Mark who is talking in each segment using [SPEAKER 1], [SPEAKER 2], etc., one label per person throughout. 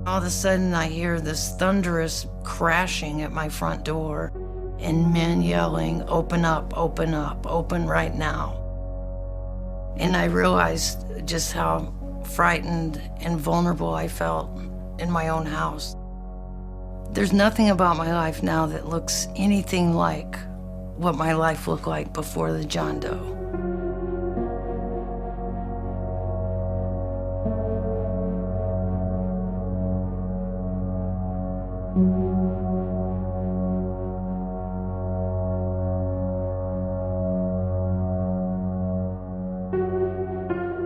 [SPEAKER 1] All of a sudden, I hear this thunderous crashing at my front door and men yelling, "Open up, open up, open right now." And I realized just how frightened and vulnerable I felt in my own house. There's nothing about my life now that looks anything like what my life looked like before the John Doe.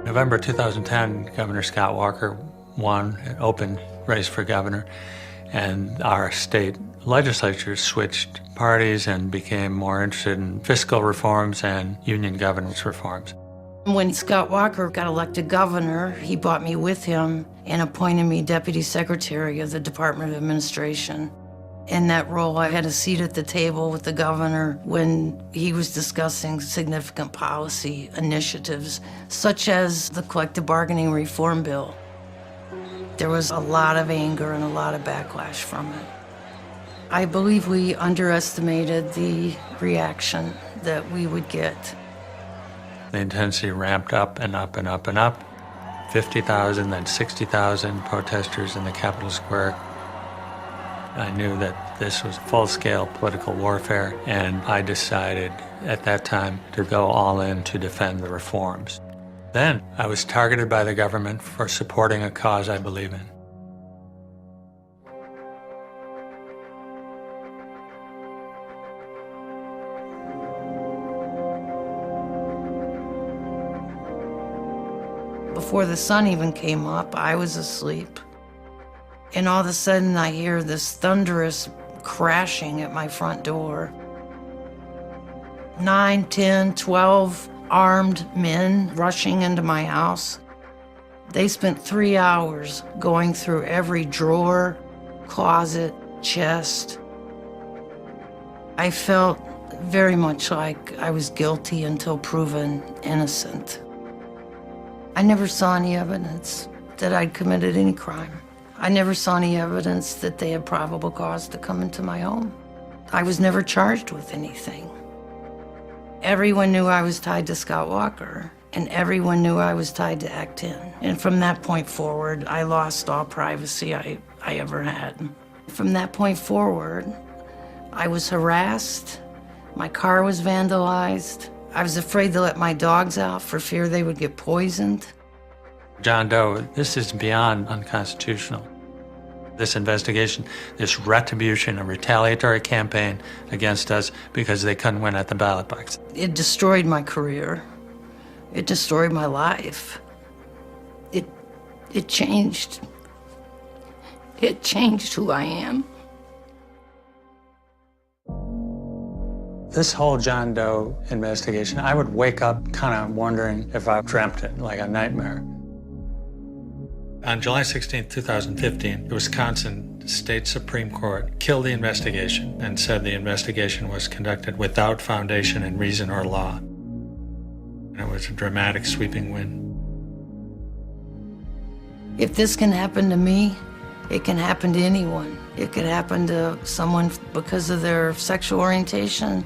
[SPEAKER 2] November 2010, Governor Scott Walker won an open race for governor, and our state legislature switched parties and became more interested in fiscal reforms and union governance reforms.
[SPEAKER 1] When Scott Walker got elected governor, he brought me with him and appointed me deputy secretary of the Department of Administration. In that role, I had a seat at the table with the governor when he was discussing significant policy initiatives, such as the collective bargaining reform bill. There was a lot of anger and a lot of backlash from it. I believe we underestimated the reaction that we would get.
[SPEAKER 2] The intensity ramped up and up and up and up. 50,000, then 60,000 protesters in the Capitol Square. I knew that this was full-scale political warfare, and I decided at that time to go all in to defend the reforms. Then I was targeted by the government for supporting a cause I believe in.
[SPEAKER 1] Before the sun even came up, I was asleep. And all of a sudden, I hear this thunderous crashing at my front door. 9, 10, 12 armed men rushing into my house. They spent 3 hours going through every drawer, closet, chest. I felt very much like I was guilty until proven innocent. I never saw any evidence that I'd committed any crime. I never saw any evidence that they had probable cause to come into my home. I was never charged with anything. Everyone knew I was tied to Scott Walker, and everyone knew I was tied to Act 10. And from that point forward, I lost all privacy I ever had. From that point forward, I was harassed. My car was vandalized. I was afraid to let my dogs out for fear they would get poisoned.
[SPEAKER 2] John Doe, this is beyond unconstitutional. This investigation, this retribution, a retaliatory campaign against us because they couldn't win at the ballot box.
[SPEAKER 1] It destroyed my career. It destroyed my life. It changed. It changed who I am.
[SPEAKER 2] This whole John Doe investigation, I would wake up kind of wondering if I dreamt it, like a nightmare. On July 16, 2015, the Wisconsin State Supreme Court killed the investigation and said the investigation was conducted without foundation in reason or law. And it was a dramatic, sweeping win.
[SPEAKER 1] If this can happen to me, it can happen to anyone. It could happen to someone because of their sexual orientation,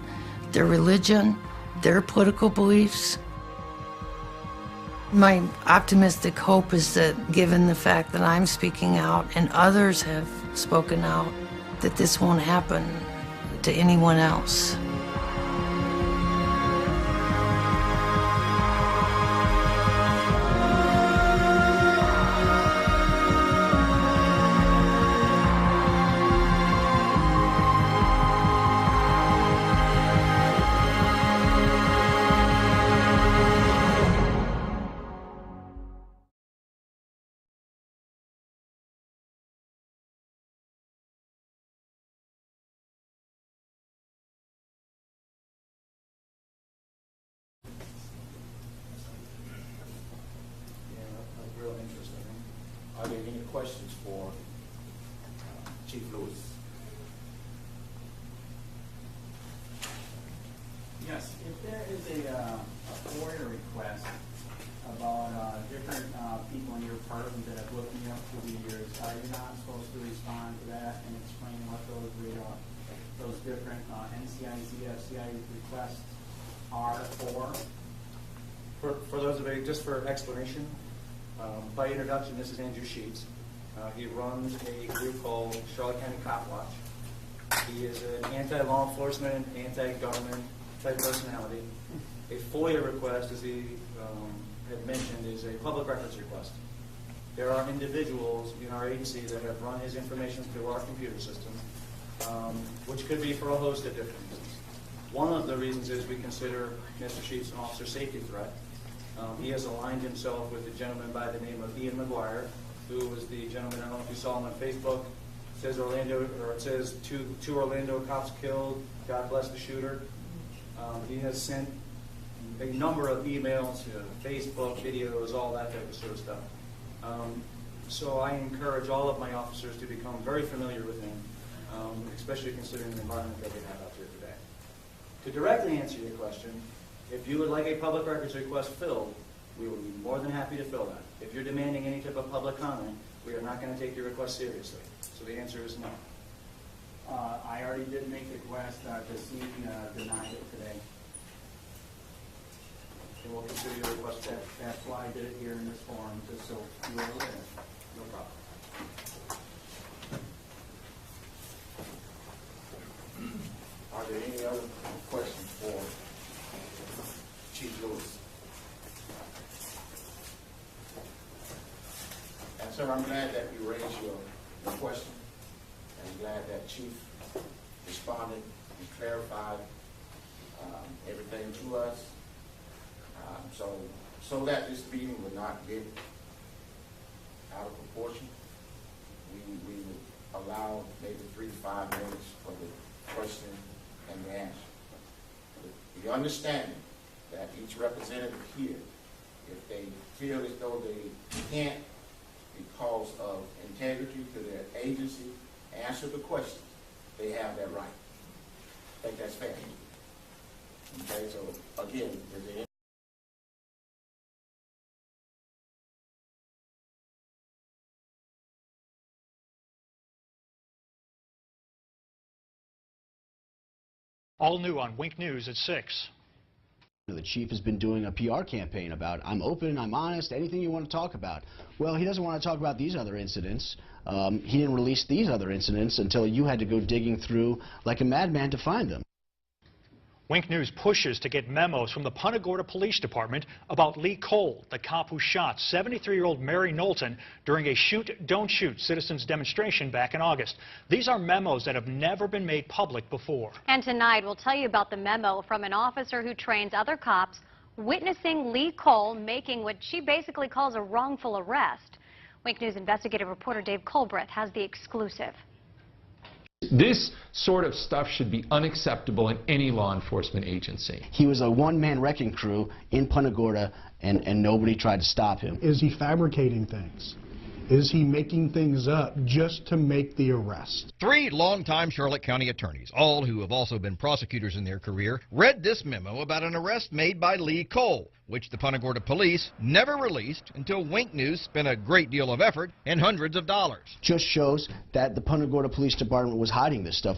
[SPEAKER 1] their religion, their political beliefs. My optimistic hope is that given the fact that I'm speaking out and others have spoken out, that this won't happen to anyone else.
[SPEAKER 3] Are there any questions for Chief Lewis?
[SPEAKER 4] Yes, if there is a FOIA request about different people in your department that have looked me up through the years. You're not supposed to respond to that and explain what those different NCIZ, FCI requests are for.
[SPEAKER 3] For those of you, just for explanation, by introduction, this is Andrew Sheets. He runs a group called Charlotte County COPWATCH. He is an anti-law enforcement, anti-government type personality. A FOIA request, as he had mentioned, is a public records request. There are individuals in our agency that have run his information through our computer system, which could be for a host of different reasons. One of the reasons is we consider Mr. Sheets an officer safety threat. He has aligned himself with a gentleman by the name of Ian McGuire, who was the gentleman, I don't know if you saw him on Facebook. It says Orlando, or it says two Orlando cops killed, God bless the shooter. He has sent a number of emails, Facebook, videos, all that type of sort of stuff. So I encourage all of my officers to become very familiar with him, especially considering the environment that we have out there today. To directly answer your question, if you would like a public records request filled, we will be more than happy to fill that. If you're demanding any type of public comment, we are not going to take your request seriously. So the answer is no.
[SPEAKER 4] I already did make the request. Casine denied it today.
[SPEAKER 3] And we'll consider your request full.
[SPEAKER 4] That's why I did it here in this forum, just so you are aware.
[SPEAKER 3] No problem.
[SPEAKER 5] Are there any other questions for Chief Lewis? And sir, I'm glad that you raised your question. I'm glad that Chief responded and clarified everything to us. So that this meeting would not get out of proportion, we would allow maybe 3 to 5 minutes for the question and the answer. With the understanding that each representative here, if they feel as though they can't, because of integrity to their agency, answer the question, they have that right. I think that's fair. Okay, so again, is there
[SPEAKER 6] All new on Wink News at 6.
[SPEAKER 7] The chief has been doing a PR campaign about, I'm open, I'm honest, anything you want to talk about. Well, he doesn't want to talk about these other incidents. He didn't release these other incidents until you had to go digging through like a madman to find them.
[SPEAKER 6] Wink News pushes to get memos from the Punta Gorda Police Department about Lee Cole, the cop who shot 73-year-old Mary Knowlton during a shoot, don't shoot citizens demonstration back in August. These are memos that have never been made public before.
[SPEAKER 8] And tonight we'll tell you about the memo from an officer who trains other cops witnessing Lee Cole making what she basically calls a wrongful arrest. Wink News investigative reporter Dave Colbreth has the exclusive.
[SPEAKER 9] This sort of stuff should be unacceptable in any law enforcement agency.
[SPEAKER 7] He was a one-man wrecking crew in Punta Gorda, and nobody tried to stop him.
[SPEAKER 10] Is he fabricating things? Is he making things up just to make the arrest?
[SPEAKER 11] 3 longtime Charlotte County attorneys, all who have also been prosecutors in their career, read this memo about an arrest made by Lee Cole, which the Punta Gorda police never released until Wink News spent a great deal of effort and hundreds of dollars.
[SPEAKER 7] Just shows that the Punta Gorda Police Department was hiding this stuff.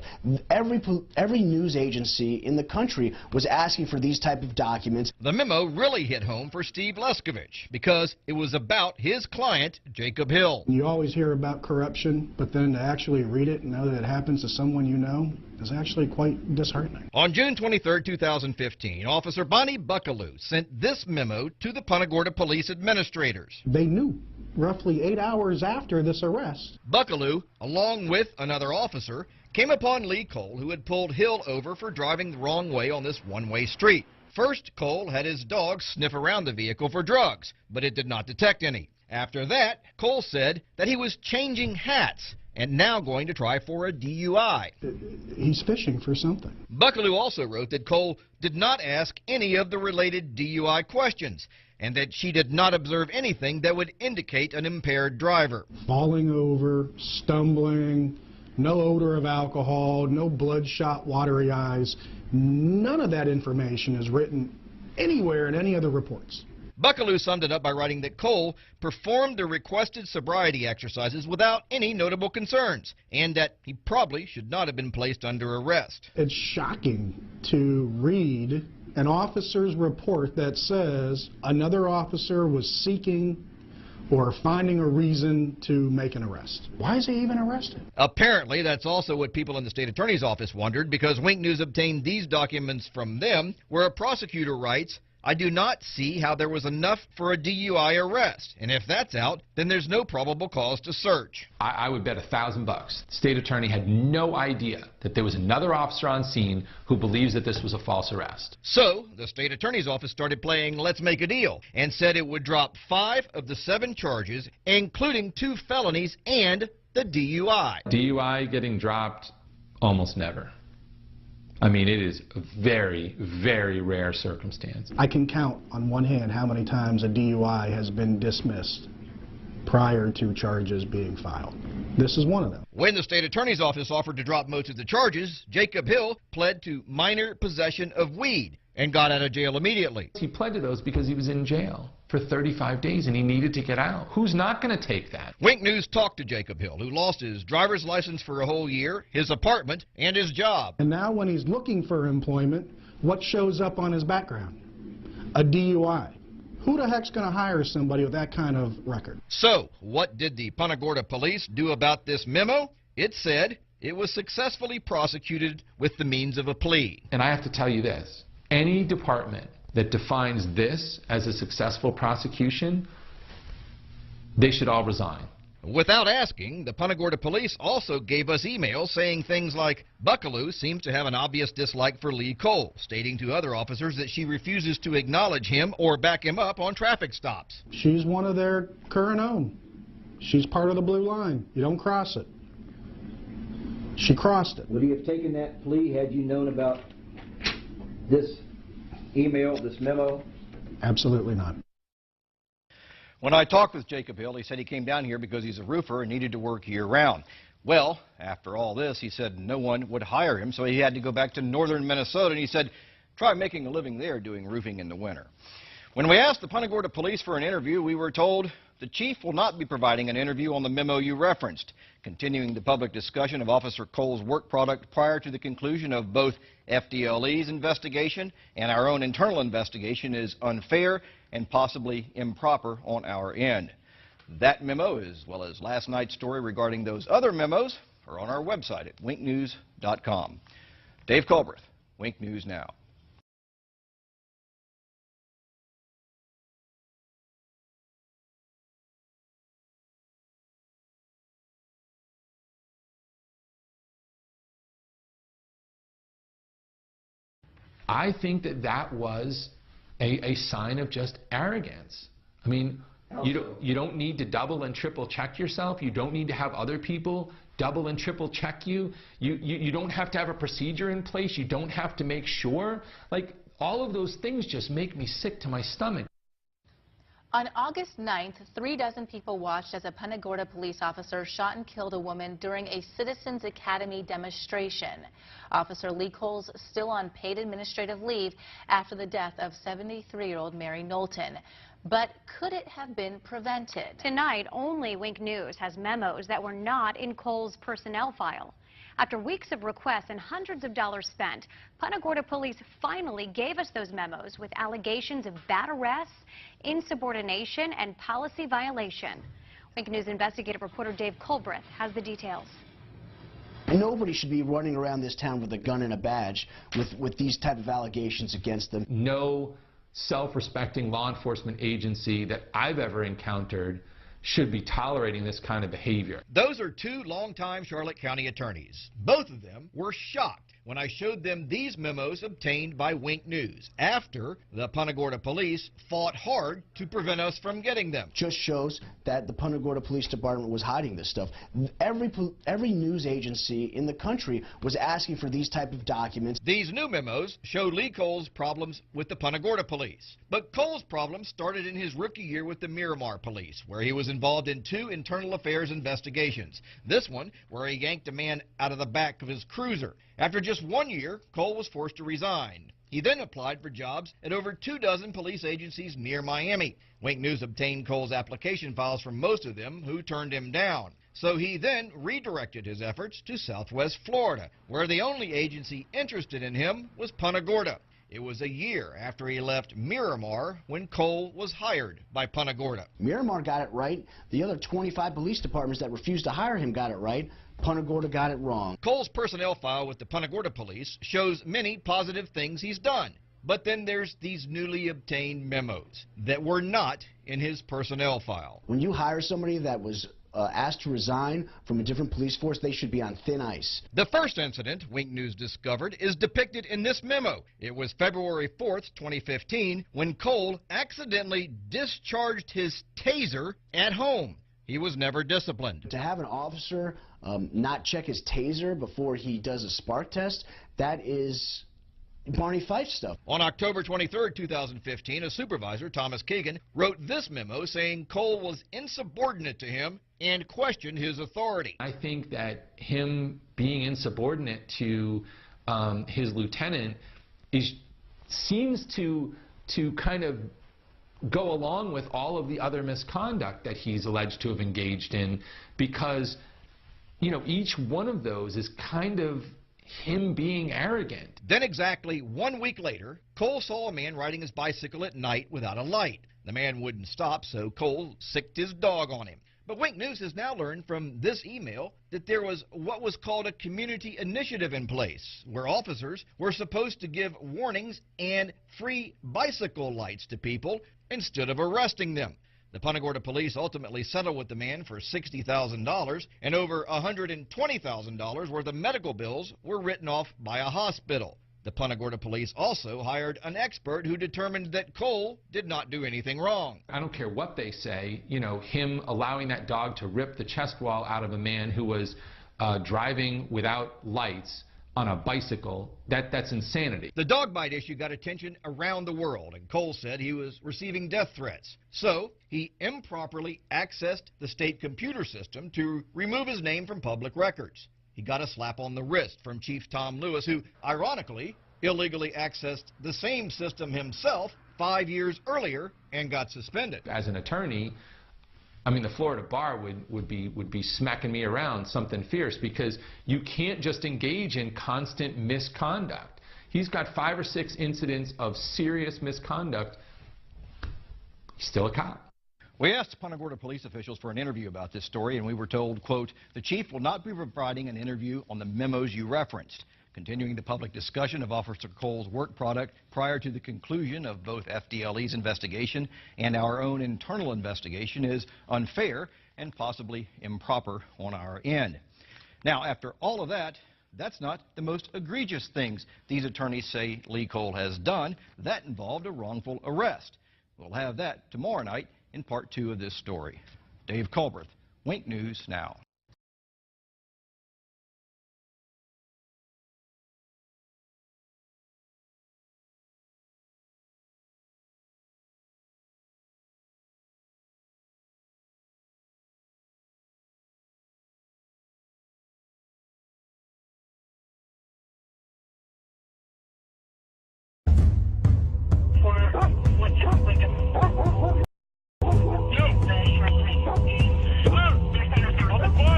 [SPEAKER 7] Every news agency in the country was asking for these type of documents.
[SPEAKER 11] The memo really hit home for Steve Leskovich because it was about his client, Jacob Hill.
[SPEAKER 10] You always hear about corruption, but then to actually read it and know that it happens to someone you know is actually quite disheartening.
[SPEAKER 11] On June 23, 2015, Officer Bonnie Buckaloo sent this memo to the Punta Gorda Police administrators.
[SPEAKER 10] They knew roughly 8 hours after this arrest.
[SPEAKER 11] Buckaloo, along with another officer, came upon Lee Cole, who had pulled Hill over for driving the wrong way on this one-way street. First, Cole had his dog sniff around the vehicle for drugs, but it did not detect any. After that, Cole said that he was changing hats and now going to try for a DUI.
[SPEAKER 10] He's fishing for something.
[SPEAKER 11] Buckaloo also wrote that Cole did not ask any of the related DUI questions and that she did not observe anything that would indicate an impaired driver.
[SPEAKER 10] Falling over, stumbling, no odor of alcohol, no bloodshot, watery eyes. None of that information is written anywhere in any of the reports.
[SPEAKER 11] Buckaloo summed it up by writing that Cole performed the requested sobriety exercises without any notable concerns, and that he probably should not have been placed under arrest.
[SPEAKER 10] It's shocking to read an officer's report that says another officer was seeking or finding a reason to make an arrest. Why is he even arrested?
[SPEAKER 11] Apparently, that's also what people in the state attorney's office wondered, because Wink News obtained these documents from them, where a prosecutor writes, "I do not see how there was enough for a DUI arrest, and if that's out, then there's no probable cause to search."
[SPEAKER 9] I would bet $1,000 the state attorney had no idea that there was another officer on scene who believes that this was a false arrest.
[SPEAKER 11] So, the state attorney's office started playing let's make a deal and said it would drop 5 of the 7 charges, including 2 felonies and the DUI.
[SPEAKER 9] DUI getting dropped almost never. I mean, it is a very, very rare circumstance.
[SPEAKER 10] I can count on one hand how many times a DUI has been dismissed prior to charges being filed. This is one of them.
[SPEAKER 11] When the state attorney's office offered to drop most of the charges, Jacob Hill pled to minor possession of weed and got out of jail immediately.
[SPEAKER 9] He pled to those because he was in jail for 35 days and he needed to get out. Who's not going to take that?
[SPEAKER 11] Wink News talked to Jacob Hill, who lost his driver's license for a whole year, his apartment, and his job.
[SPEAKER 10] And now when he's looking for employment, what shows up on his background? A DUI. Who the heck's going to hire somebody with that kind of record?
[SPEAKER 11] So, what did the Punta Gorda police do about this memo? It said it was successfully prosecuted with the means of a plea.
[SPEAKER 9] And I have to tell you this. Any department that defines this as a successful prosecution, they should all resign.
[SPEAKER 11] Without asking, the Punta Gorda police also gave us emails saying things like, Buckaloo seems to have an obvious dislike for Lee Cole, stating to other officers that she refuses to acknowledge him or back him up on traffic stops.
[SPEAKER 10] She's one of their current own. She's part of the blue line. You don't cross it. She crossed it.
[SPEAKER 12] Would he have taken that plea had you known about this email, this memo?
[SPEAKER 10] Absolutely not.
[SPEAKER 11] When I talked with Jacob Hill, he said he came down here because he's a roofer and needed to work year-round. Well, after all this, he said no one would hire him, so he had to go back to northern Minnesota, and he said, try making a living there doing roofing in the winter. When we asked the Punta Gorda police for an interview, we were told the chief will not be providing an interview on the memo you referenced, continuing the public discussion of Officer Cole's work product prior to the conclusion of both FDLE's investigation and our own internal investigation is unfair and possibly improper on our end. That memo, as well as last night's story regarding those other memos, are on our website at winknews.com. Dave Culbreth, Wink News Now.
[SPEAKER 9] I think that that was a sign of just arrogance. I mean, you don't need to double and triple check yourself. You don't need to have other people double and triple check you. You don't have to have a procedure in place. You don't have to make sure. Like, all of those things just make me sick to my stomach.
[SPEAKER 13] On August 9th, 3 dozen people watched as a Punta Gorda police officer shot and killed a woman during a Citizens Academy demonstration. Officer Lee Cole's still on paid administrative leave after the death of 73-year-old Mary Knowlton. But could it have been prevented?
[SPEAKER 8] Tonight, only Wink News has memos that were not in Cole's personnel file. After weeks of requests and hundreds of dollars spent, Punta Gorda police finally gave us those memos with allegations of bad arrests, insubordination, and policy violation. Wink News investigative reporter Dave Culbreth has the details.
[SPEAKER 7] Nobody should be running around this town with a gun and a badge with these type of allegations against them.
[SPEAKER 9] No self-respecting law enforcement agency that I've ever encountered should be tolerating this kind of behavior.
[SPEAKER 11] Those are 2 longtime Charlotte County attorneys. Both of them were shocked when I showed them these memos obtained by Wink News after the Punta Gorda police fought hard to prevent us from getting them.
[SPEAKER 7] Just shows that the Punta Gorda Police Department was hiding this stuff. Every news agency in the country was asking for these type of documents.
[SPEAKER 11] These new memos show Lee Cole's problems with the Punta Gorda police. But Cole's problems started in his rookie year with the Miramar police, where he was involved in 2 internal affairs investigations. This one, where he yanked a man out of the back of his cruiser. After just 1 year, Cole was forced to resign. He then applied for jobs at over 24 police agencies near Miami. Wink News obtained Cole's application files from most of them, who turned him down. So he then redirected his efforts to Southwest Florida, where the only agency interested in him was Punta Gorda. It was a year after he left Miramar when Cole was hired by Punta Gorda.
[SPEAKER 7] Miramar got it right. The other 25 police departments that refused to hire him got it right. Punta Gorda got it wrong.
[SPEAKER 11] Cole's personnel file with the Punta Gorda police shows many positive things he's done. But then there's these newly obtained memos that were not in his personnel file.
[SPEAKER 7] When you hire somebody that was asked to resign from a different police force, they should be on thin ice.
[SPEAKER 11] The first incident Wink News discovered is depicted in this memo. It was February 4th, 2015, when Cole accidentally discharged his taser at home. He was never disciplined.
[SPEAKER 7] To have an officer not check his taser before he does a spark test, that is Barney Fife stuff.
[SPEAKER 11] On October 23, 2015, a supervisor, Thomas Keegan, wrote this memo saying Cole was insubordinate to him and questioned his authority.
[SPEAKER 9] I think that him being insubordinate to his lieutenant seems to kind of go along with all of the other misconduct that he's alleged to have engaged in, because, you know, each one of those is kind of him being arrogant.
[SPEAKER 11] Then exactly 1 week later, Cole saw a man riding his bicycle at night without a light. The man wouldn't stop, so Cole sicked his dog on him. But Wink News has now learned from this email that there was what was called a community initiative in place, where officers were supposed to give warnings and free bicycle lights to people instead of arresting them. The Punta Gorda police ultimately settled with the man for $60,000, and over $120,000 worth of medical bills were written off by a hospital. The Punta Gorda police also hired an expert who determined that Cole did not do anything wrong.
[SPEAKER 9] I don't care what they say, you know, him allowing that dog to rip the chest wall out of a man who was driving without lights on a bicycle, that's insanity.
[SPEAKER 11] The dog bite issue got attention around the world, and Cole said he was receiving death threats. So he improperly accessed the state computer system to remove his name from public records. He got a slap on the wrist from Chief Tom Lewis, who, ironically, illegally accessed the same system himself 5 years earlier and got suspended.
[SPEAKER 9] As an attorney, I mean, the Florida bar would be smacking me around something fierce, because you can't just engage in constant misconduct. He's got 5 or 6 incidents of serious misconduct. He's still a cop.
[SPEAKER 11] We asked Punta Gorda police officials for an interview about this story, and we were told, quote, "The chief will not be providing an interview on the memos you referenced. Continuing the public discussion of Officer Cole's work product prior to the conclusion of both FDLE's investigation and our own internal investigation is unfair and possibly improper on our end." Now, after all of that, that's not the most egregious things these attorneys say Lee Cole has done. That involved a wrongful arrest. We'll have that tomorrow night in part 2 of this story. Dave Culbreth, Wink News Now.
[SPEAKER 14] No.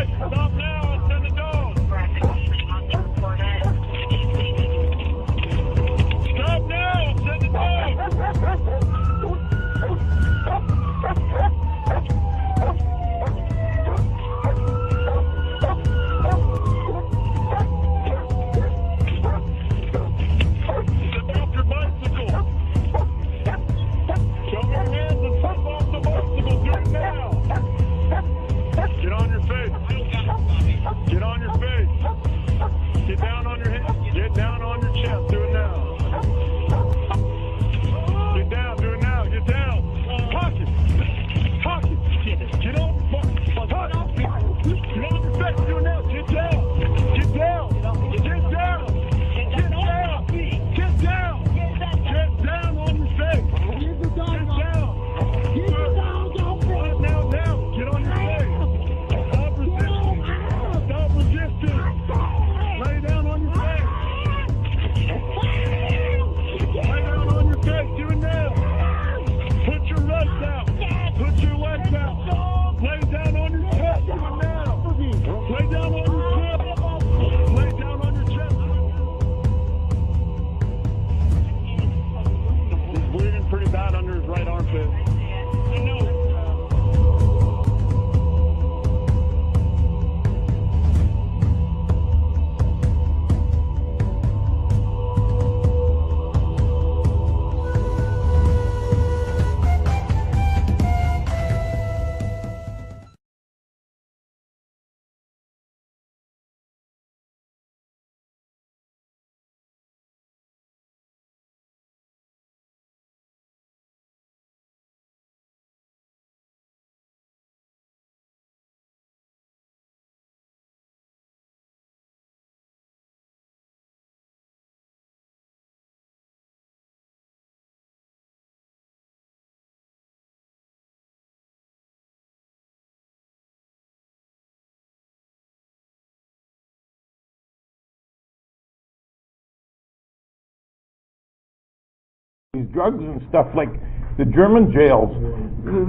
[SPEAKER 14] these drugs and stuff like the German jails,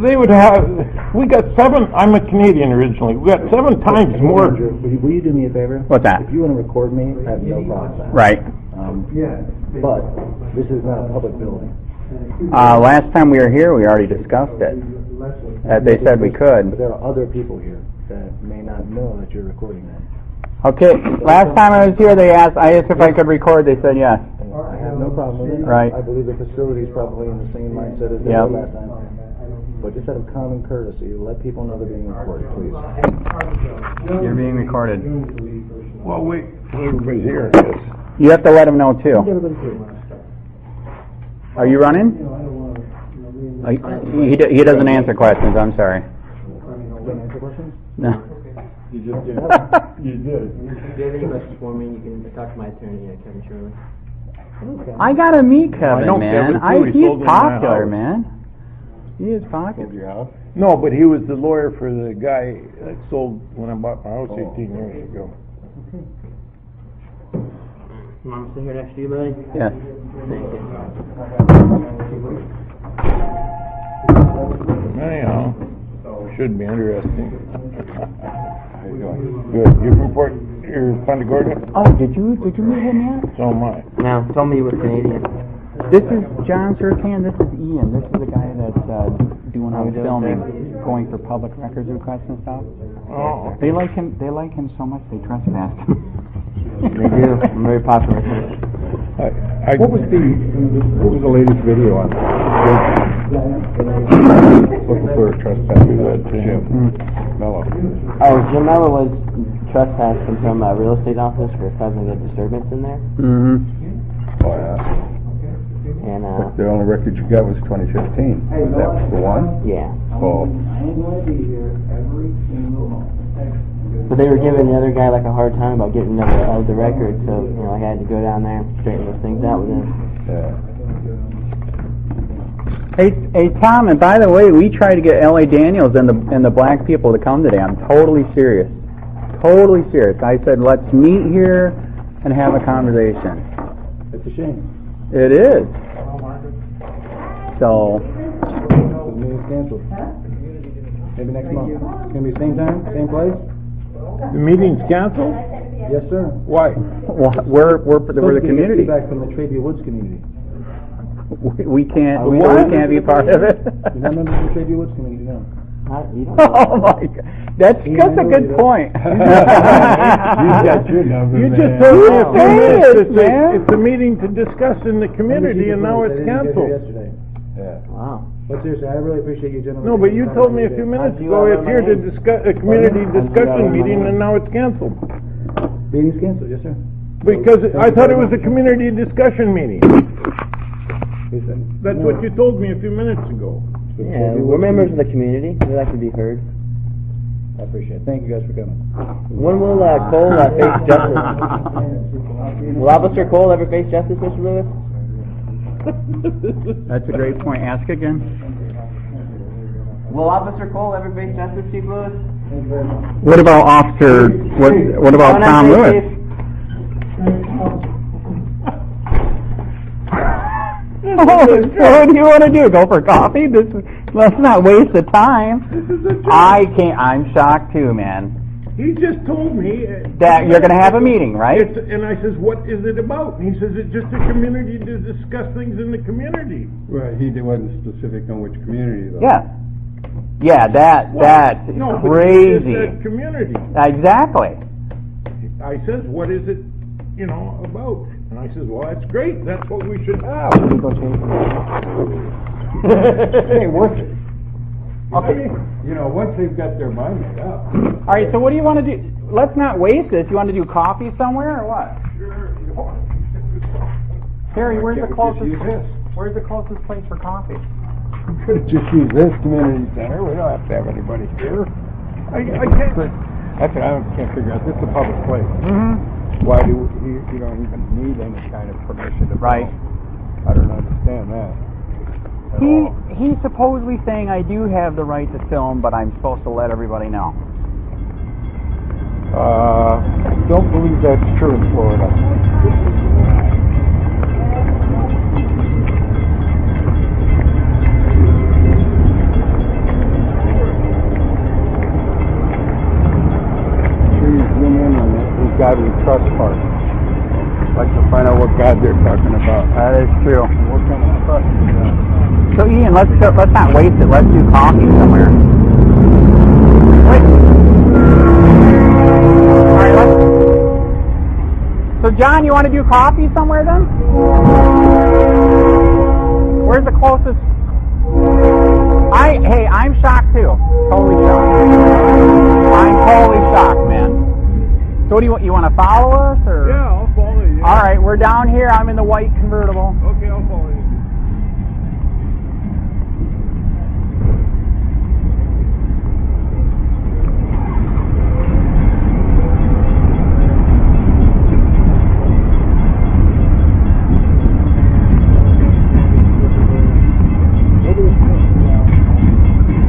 [SPEAKER 14] they would have, we got 7, I'm a Canadian originally, we got 7 times more.
[SPEAKER 15] Will you do me a favor?
[SPEAKER 7] What's that?
[SPEAKER 15] If you want to record me, I have no problem with that.
[SPEAKER 7] Right.
[SPEAKER 15] But this is not a public building.
[SPEAKER 7] Last time we were here, we already discussed it. They said we could.
[SPEAKER 15] But there are other people here that may not know that you're recording them.
[SPEAKER 7] Okay, last time I was here, I asked if I could record, they said yes.
[SPEAKER 15] I have no problem with it.
[SPEAKER 7] Right.
[SPEAKER 15] I believe the facility is probably in the same mindset as they
[SPEAKER 7] Yep.
[SPEAKER 15] were last time. But just out of common courtesy, let people know they're being recorded, please.
[SPEAKER 7] You're being recorded.
[SPEAKER 14] Well, wait, everybody's here.
[SPEAKER 7] You have to let them know too. Are you running? He doesn't answer questions, I'm sorry.
[SPEAKER 15] Can I answer questions?
[SPEAKER 7] No.
[SPEAKER 15] You just did.
[SPEAKER 14] You did.
[SPEAKER 16] If you have any questions for me, you can talk to my attorney, Kevin Shirley.
[SPEAKER 7] I gotta meet Kevin,
[SPEAKER 14] know
[SPEAKER 7] man.
[SPEAKER 14] Kevin, too. He
[SPEAKER 7] He's
[SPEAKER 14] sold in my
[SPEAKER 7] popular,
[SPEAKER 14] house.
[SPEAKER 7] man. He is popular.
[SPEAKER 14] No, but he was the lawyer for the guy that sold when I bought my house 18 years ago.
[SPEAKER 16] You want me to sit here next to you, buddy?
[SPEAKER 7] Yes.
[SPEAKER 16] Thank you.
[SPEAKER 14] Anyhow, should be interesting. How you doing? Good. You're from you're PUNTA GORDA?
[SPEAKER 7] Oh, did you meet him yet?
[SPEAKER 14] So am I.
[SPEAKER 16] Now, tell me you were Canadian.
[SPEAKER 7] This is John Sertan. This is Ian. This is the guy that's doing all the filming, going for public records requests and stuff.
[SPEAKER 14] Oh.
[SPEAKER 7] They like him. They like him so much they trespass him.
[SPEAKER 16] They do. I'm very popular.
[SPEAKER 14] What was the latest video on? Looking for a trespasser. Jim Mello.
[SPEAKER 16] Oh, Jim Mello was trespassed from some real estate office for causing a disturbance in there.
[SPEAKER 7] Mm-hmm.
[SPEAKER 17] Oh, yeah.
[SPEAKER 16] And
[SPEAKER 17] But the only record you got was 2015. Was that the one?
[SPEAKER 16] yeah.
[SPEAKER 17] Oh.
[SPEAKER 16] But they were giving the other guy like a hard time about getting the record, so I had to go down there and straighten those things out with him.
[SPEAKER 17] Yeah.
[SPEAKER 7] Hey, Tom. And by the way, we tried to get L.A. Daniels and the black people to come today. I'm totally serious. Totally serious. I said, let's meet here and have a conversation.
[SPEAKER 15] It's a shame.
[SPEAKER 7] It is. So.
[SPEAKER 15] The meeting's canceled. Maybe next month. It's going to be same time, same place?
[SPEAKER 14] The meeting's canceled?
[SPEAKER 15] Yes, sir.
[SPEAKER 14] Why?
[SPEAKER 7] Well, we're the community.
[SPEAKER 15] Feedback from the Traybia Woods community.
[SPEAKER 7] We can't be part of it.
[SPEAKER 15] You're not members of the Traybia Woods community, no.
[SPEAKER 7] Oh my God, that's a good point.
[SPEAKER 14] You got your number. You just told me a few minutes. It's a meeting to discuss in the community, and now it's canceled.
[SPEAKER 15] Yeah.
[SPEAKER 16] Wow.
[SPEAKER 15] But seriously, I really appreciate you gentlemen.
[SPEAKER 14] No, but you told me a few minutes ago it's here to discuss a community discussion meeting, and now it's canceled.
[SPEAKER 15] Meeting's canceled, yes, sir.
[SPEAKER 14] Because I thought it was a community discussion meeting. That's what you told me a few minutes ago.
[SPEAKER 16] Yeah, we're members of the community. We like to be heard.
[SPEAKER 15] I appreciate it. Thank you guys for coming.
[SPEAKER 16] When will Cole face justice? Will Officer Cole ever face justice, Mr. Lewis?
[SPEAKER 7] That's a great point. Ask again.
[SPEAKER 16] Will Officer Cole ever face justice, Chief Lewis?
[SPEAKER 7] What about Officer? What about Tom Lewis? What do you want to do? Go for coffee? Let's not waste the time. I'm shocked too, man.
[SPEAKER 14] He just told me
[SPEAKER 7] that you're going to have a meeting, right?
[SPEAKER 14] And I says, what is it about? And he says, it's just a community to discuss things in the community.
[SPEAKER 17] Right, he wasn't specific on which community, though.
[SPEAKER 7] Yeah, that's
[SPEAKER 14] no,
[SPEAKER 7] crazy.
[SPEAKER 14] But it's community.
[SPEAKER 7] Exactly.
[SPEAKER 14] I says, what is it, about? And I says, well, that's great. That's what we should have. Hey, worth it.
[SPEAKER 7] Okay.
[SPEAKER 17] Once they've got their mind made up.
[SPEAKER 7] All right, so what do you want to do? Let's not waste this. You want to do coffee somewhere or what?
[SPEAKER 14] Sure.
[SPEAKER 7] Harry, where's the closest place for coffee?
[SPEAKER 17] We could have just used this community center. We don't have to have anybody here.
[SPEAKER 14] I can't.
[SPEAKER 17] That's what I can't figure out. This is a public place.
[SPEAKER 7] Mm-hmm.
[SPEAKER 17] Why do you don't even need any kind of permission to
[SPEAKER 7] Right.
[SPEAKER 17] I don't understand that.
[SPEAKER 7] He's supposedly saying I do have the right to film, but I'm supposed to let everybody know.
[SPEAKER 17] I don't believe that's true in Florida. across the park. Like to find out what God they're talking about.
[SPEAKER 15] That is true.
[SPEAKER 17] What kind of trust is that?
[SPEAKER 15] So Ian, let's not waste it. Let's do coffee somewhere. Wait. All right, so John, you want to do coffee somewhere then? Where's the closest? Hey, I'm shocked too. Totally shocked. I'm totally shocked, man. So what do you want to follow us or?
[SPEAKER 17] Yeah, I'll follow you.
[SPEAKER 15] All right, we're down here. I'm in the white convertible.
[SPEAKER 17] Okay, I'll follow you.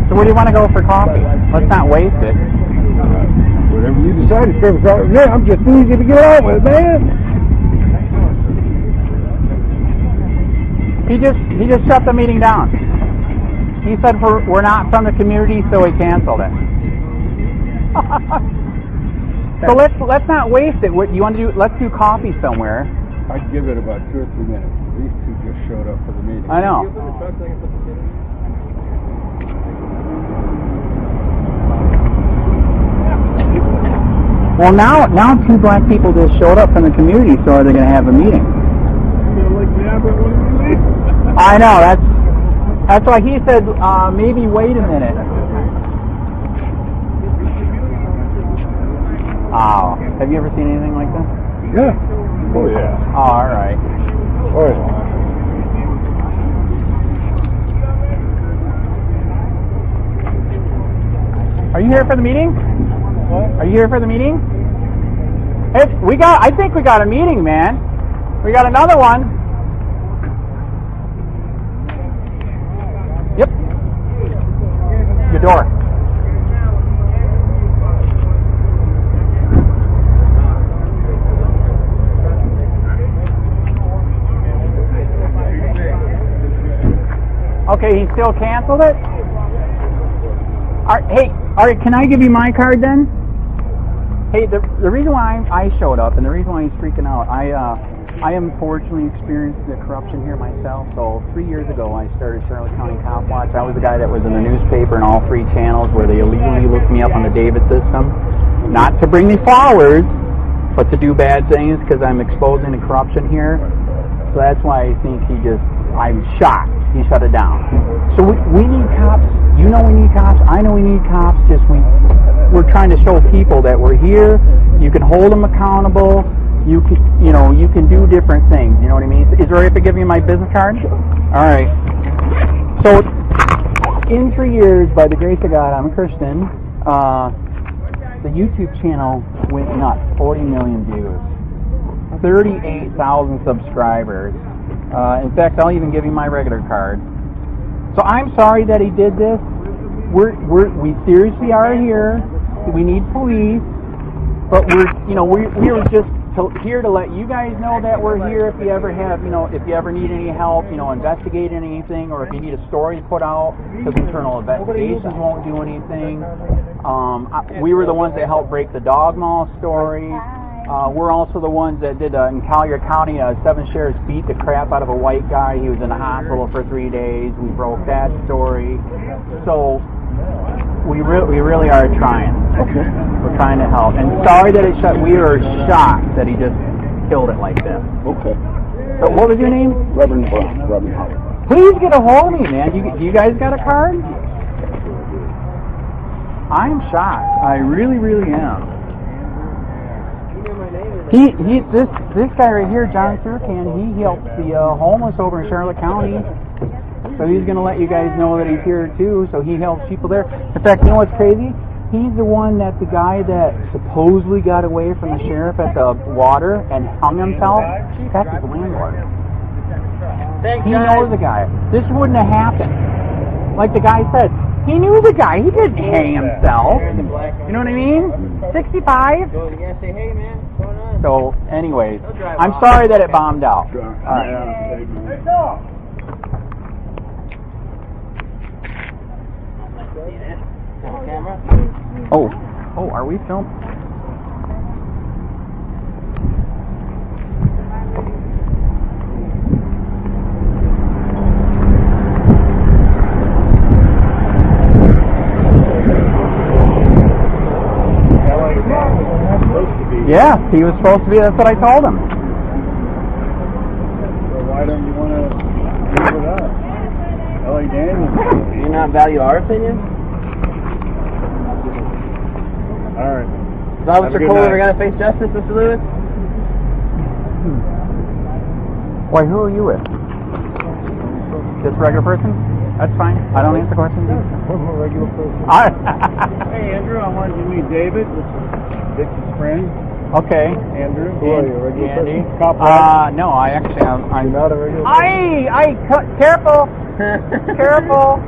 [SPEAKER 15] So where do you want to go for coffee? Let's not waste it.
[SPEAKER 17] Whatever you decide, it's perfect. Yeah, I'm just easy to get along with, man.
[SPEAKER 15] He just shut the meeting down. He said we're not from the community, so he canceled it. So let's not waste it. What you want to do? Let's do coffee somewhere.
[SPEAKER 17] I'd give it about 2 or 3 minutes. These two just showed up for the meeting.
[SPEAKER 15] I know. Well, now 2 black people just showed up from the community, so are they going to have a meeting? I know, that's why he said maybe wait a minute. Oh, have you ever seen anything like this?
[SPEAKER 17] Yeah. Oh yeah.
[SPEAKER 15] Oh, all right.
[SPEAKER 17] Oh yeah.
[SPEAKER 15] Are you here for the meeting? What? Are you here for the meeting? Hey, I think we got a meeting, man. We got another one. Yep. Your door. Okay, he still canceled it? All right, can I give you my card then? Hey, the reason why I showed up and the reason why he's freaking out, I unfortunately experienced the corruption here myself. So 3 years ago, I started Charlotte County COPWATCH. I was the guy that was in the newspaper and all 3 channels where they illegally looked me up on the David system. Not to bring me flowers, but to do bad things because I'm exposing the corruption here. So that's why I think I'm shocked. He shut it down. So we need cops. You know we need cops. I know we need cops. We're trying to show people that we're here. You can hold them accountable. You can do different things. You know what I mean? Is it all right if I give you my business card? All right. So in 3 years, by the grace of God, I'm a Christian. The YouTube channel went nuts. 40 million views. 38,000 subscribers. In fact, I'll even give you my regular card. So I'm sorry that he did this. We seriously are here. We need police, but we were just here to let you guys know that we're here. If you ever have, if you ever need any help, investigating anything, or if you need a story put out, because internal investigations won't do anything. We were the ones that helped break the dog mall story. We're also the ones that did in Collier County, 7 sheriffs beat the crap out of a white guy. He was in the hospital for 3 days. We broke that story. So we really are trying. Okay. We're trying to help. And sorry that it shut. We are shocked that he just killed it like this.
[SPEAKER 17] Okay.
[SPEAKER 15] So what was your name?
[SPEAKER 17] Reverend Brown. Reverend Howard.
[SPEAKER 15] Please get a hold of me, man. You guys got a card? I'm shocked. I really, really am. This guy right here, John Surcan, he helps the homeless over in Charlotte County. So he's going to let you guys know that he's here too. So he helps people there. In fact, you know what's crazy? He's the one that the guy that supposedly got away from the sheriff at the water and hung himself. That's his landlord. He knows the guy. This wouldn't have happened. Like the guy said, he knew the guy. He didn't hang himself. You know what I mean? 65. So, anyways, I'm sorry that it bombed out. All right. Oh, are we filming? Yes, he was supposed to be. That's what I told him.
[SPEAKER 17] So why don't you want to leave it up? Ellie Daniels.
[SPEAKER 16] Do you not value our opinion?
[SPEAKER 17] All right.
[SPEAKER 16] Is Officer Cole ever going to face justice, Mr. Lewis?
[SPEAKER 15] Why, who are you with? Just a regular person? That's fine. I don't answer questions.
[SPEAKER 17] I'm a regular person. Hey, Andrew, I wanted you to meet David. This is Dick's friend.
[SPEAKER 15] Okay.
[SPEAKER 17] Andrew. Who are you, a regular
[SPEAKER 15] Andy.
[SPEAKER 17] person? COPWATCH?
[SPEAKER 15] No, I actually am. I'm
[SPEAKER 17] not a regular person.
[SPEAKER 15] Careful! Careful!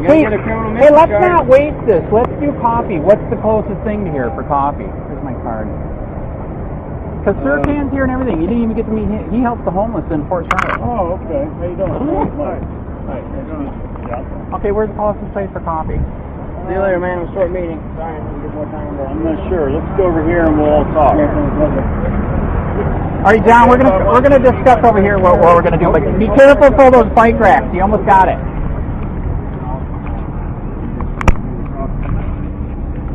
[SPEAKER 15] Hey, let's not waste this. Let's do coffee. What's the closest thing to here for coffee? Here's my card. Because Sir Can's here and everything. You didn't even get to meet him. He helps the homeless in Fort Charlotte.
[SPEAKER 17] Oh, okay. How you doing? Hi. Hi. Yeah.
[SPEAKER 15] Okay, where's the closest place for coffee?
[SPEAKER 16] See you later, man. It was a short meeting. Sorry, I didn't get more time on that.
[SPEAKER 17] I'm not sure. Let's go over here and we'll all talk.
[SPEAKER 15] All right, John, we're gonna discuss over here what we're gonna do. But be careful for those bike racks. You almost got it.